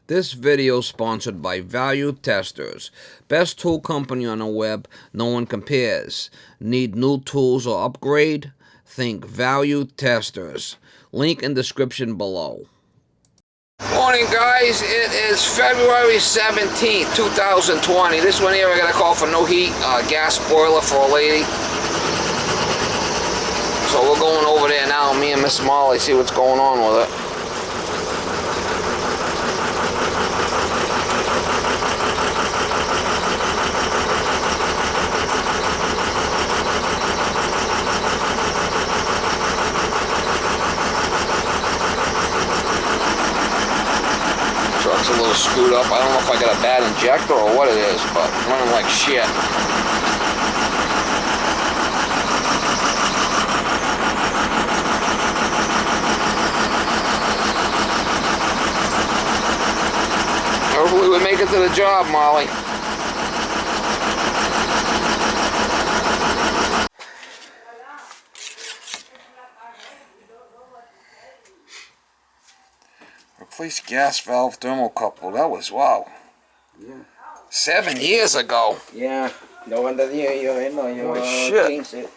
This video is sponsored by Value Testers. Best tool company on the web, no one compares. Need new tools or upgrade? Think Value Testers. Link in description below. Morning guys, it is February 17th, 2020. This one here I got a call for no heat, gas boiler for a lady. So we're going over there now, me and Miss Molly, see what's going on with it. Truck's a little screwed up. I don't know if I got a bad injector or what it is, but it's running like shit. Hopefully we make it to the job, Molly. Replace gas valve thermocouple. That was, wow. Yeah. 7 years ago. Yeah. No wonder you changed it.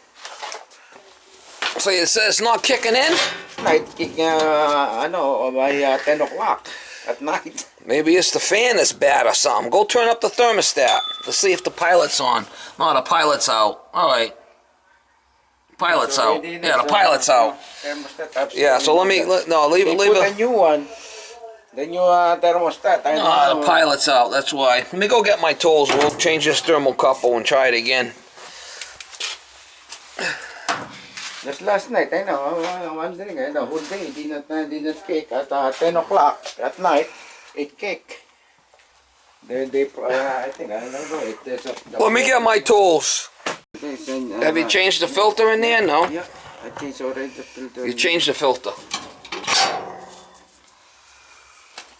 So it says it's not kicking in? Night kick, by 10 o'clock at night. Maybe it's the fan that's bad or something. Go turn up the thermostat to see if the pilot's on. No, the pilot's out. Alright. Pilot's out. Yeah, the pilot's out. Yeah, so leave it. Put a new one. The new thermostat. No, the pilot's out. That's why. Let me go get my tools. We'll change this thermocouple and try it again. Just last night, I know. I'm wondering. The whole day didn't kick at 10 o'clock at night. It kicked. I think I don't know. Let me get my tools. Have you changed the filter in there? No? Yeah, I changed already the filter. You changed the filter.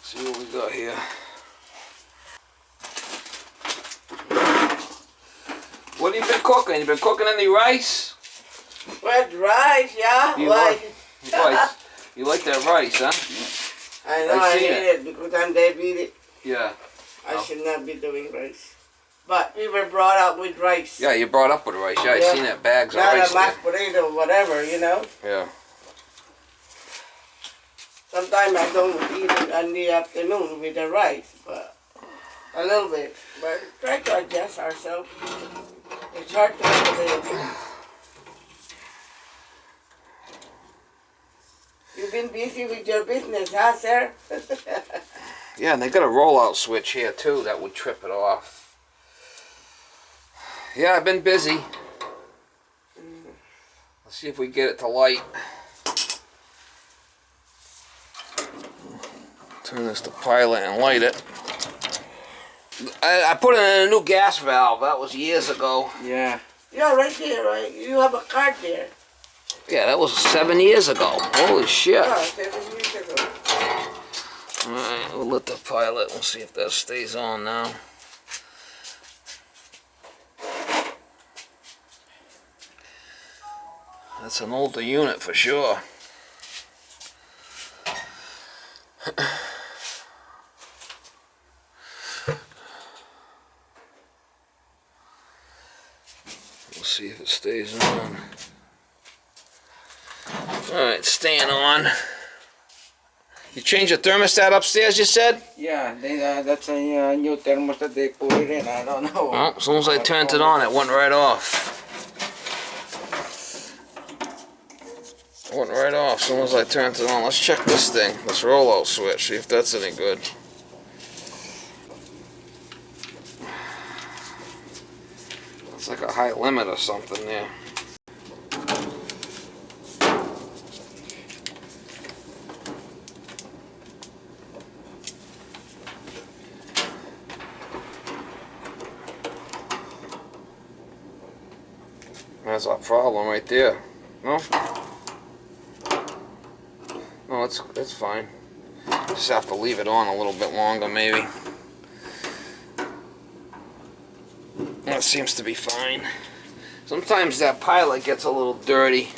See what we got here. What have you been cooking? You been cooking any rice? Red rice, yeah. You like that rice, huh? I know I need it because I'm diabetic. Yeah. I should not be doing rice. But we were brought up with rice. Yeah, you brought up with rice. Yeah, I seen that bags of rice. Not a mashed potato, whatever, you know. Yeah. Sometimes I don't eat it in the afternoon with the rice, but a little bit. But try to adjust ourselves. It's hard to make. You've been busy with your business, huh, sir? Yeah, and they got a rollout switch here too that would trip it off. Yeah, I've been busy. Let's see if we get it to light. Turn this to pilot and light it. I put in a new gas valve. That was years ago. Yeah. Yeah, right there, right? You have a card there. Yeah, that was 7 years ago. Holy shit. Yeah, 7 years ago. Alright, we'll let the pilot. We'll see if that stays on now. That's an older unit for sure. We'll see if it stays on. Alright, staying on. You changed the thermostat upstairs, you said? Yeah, that's a new thermostat they put it in. I don't know. Well, as soon as I turned it on, it went right off. It went right off as soon as I turned it on. Let's check this thing, this rollout switch, see if that's any good. It's like a high limit or something there. That's our problem right there. No? No, it's fine. Just have to leave it on a little bit longer maybe. That seems to be fine. Sometimes that pilot gets a little dirty.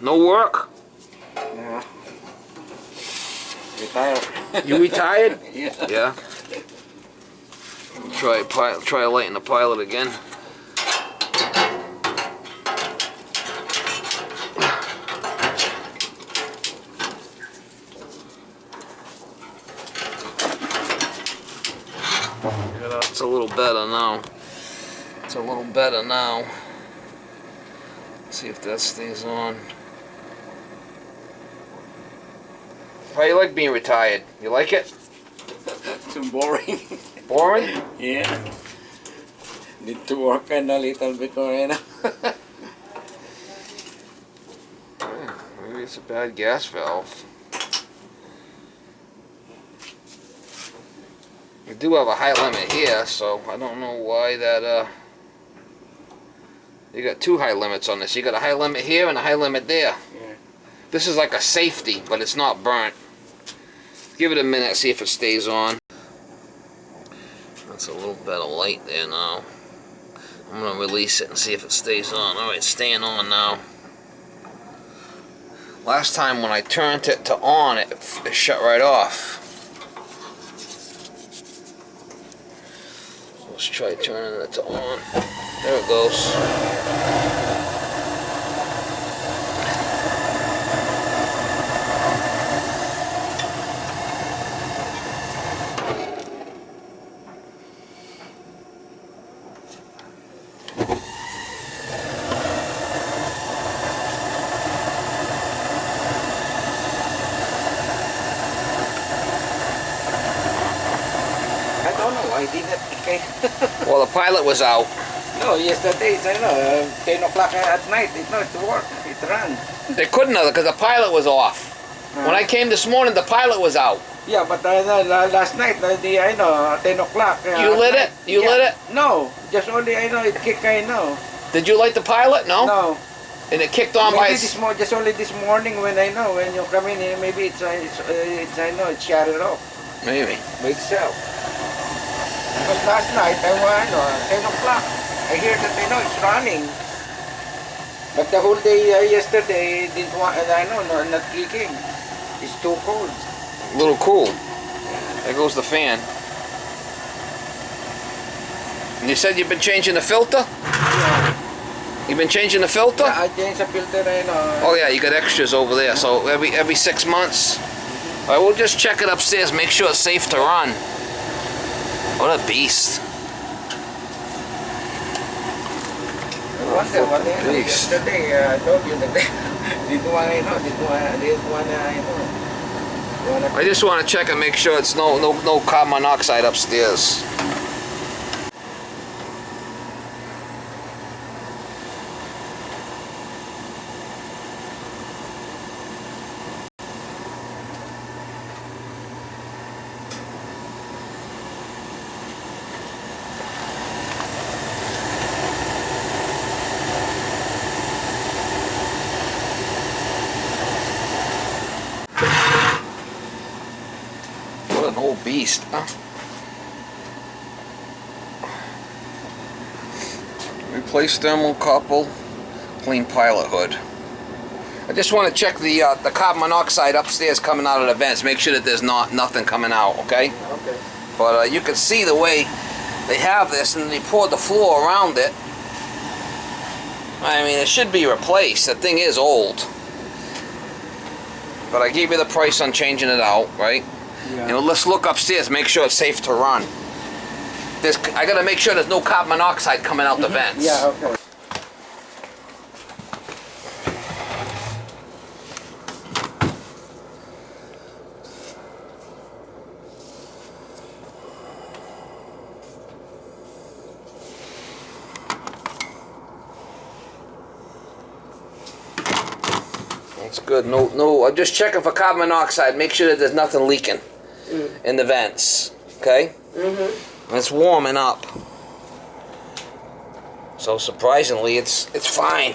No work? Yeah. Retired. You retired? Yeah. Yeah. Try lighting the pilot again. It's a little better now. It's a little better now. Let's see if that stays on. How you like being retired? You like it? It's boring. Boring? Yeah. Need to work a little bit more, you know. Yeah, maybe it's a bad gas valve. We do have a high limit here, so I don't know why that, you got two high limits on this. You got a high limit here and a high limit there. Yeah. This is like a safety, but it's not burnt. Give it a minute, see if it stays on. That's a little better light there now. I'm gonna release it and see if it stays on. Alright, it's staying on now. Last time when I turned it to on, it shut right off. Let's try turning it to on. There it goes. I don't know why did that okay. Well, the pilot was out. No, yesterday, I know, 10 o'clock at night, it worked, it ran. They couldn't have because the pilot was off. When I came this morning, the pilot was out. Yeah, but last night, I know, 10 o'clock. You lit it? You lit it? No, just only, I know, it kicked, I know. Did you light the pilot? No? No. And it kicked on by Maybe just only this morning when I know, when you come in here, maybe it's I know, it's shut it off Maybe. by itself. Because last night, I know, 10 o'clock, I hear that, I know, it's running. But the whole day yesterday, didn't want, I know, no, not kicking. It's too cold. A little cool. There goes the fan. And you said you've been changing the filter? Yeah. You've been changing the filter? Yeah, I changed the filter, I know. Oh yeah, you got extras over there. So every 6 months. All right, we'll just check it upstairs, make sure it's safe to run. What a beast. I wonder what they know. Beast. Yesterday, I told you that didn't want to know. I just want to check and make sure it's no carbon monoxide upstairs. What an old beast, huh? Replace thermocouple, clean pilot hood. I just want to check the carbon monoxide upstairs coming out of the vents. Make sure that there's nothing coming out, okay? Okay. But you can see the way they have this, and they poured the floor around it. I mean, it should be replaced. That thing is old. But I gave you the price on changing it out, right? Yeah. And let's look upstairs, make sure it's safe to run. I gotta make sure there's no carbon monoxide coming out the vents. Yeah, okay. That's good. No. I'm just checking for carbon monoxide. Make sure that there's nothing leaking in the vents. Okay? Mm-hmm. It's warming up. So surprisingly, it's fine.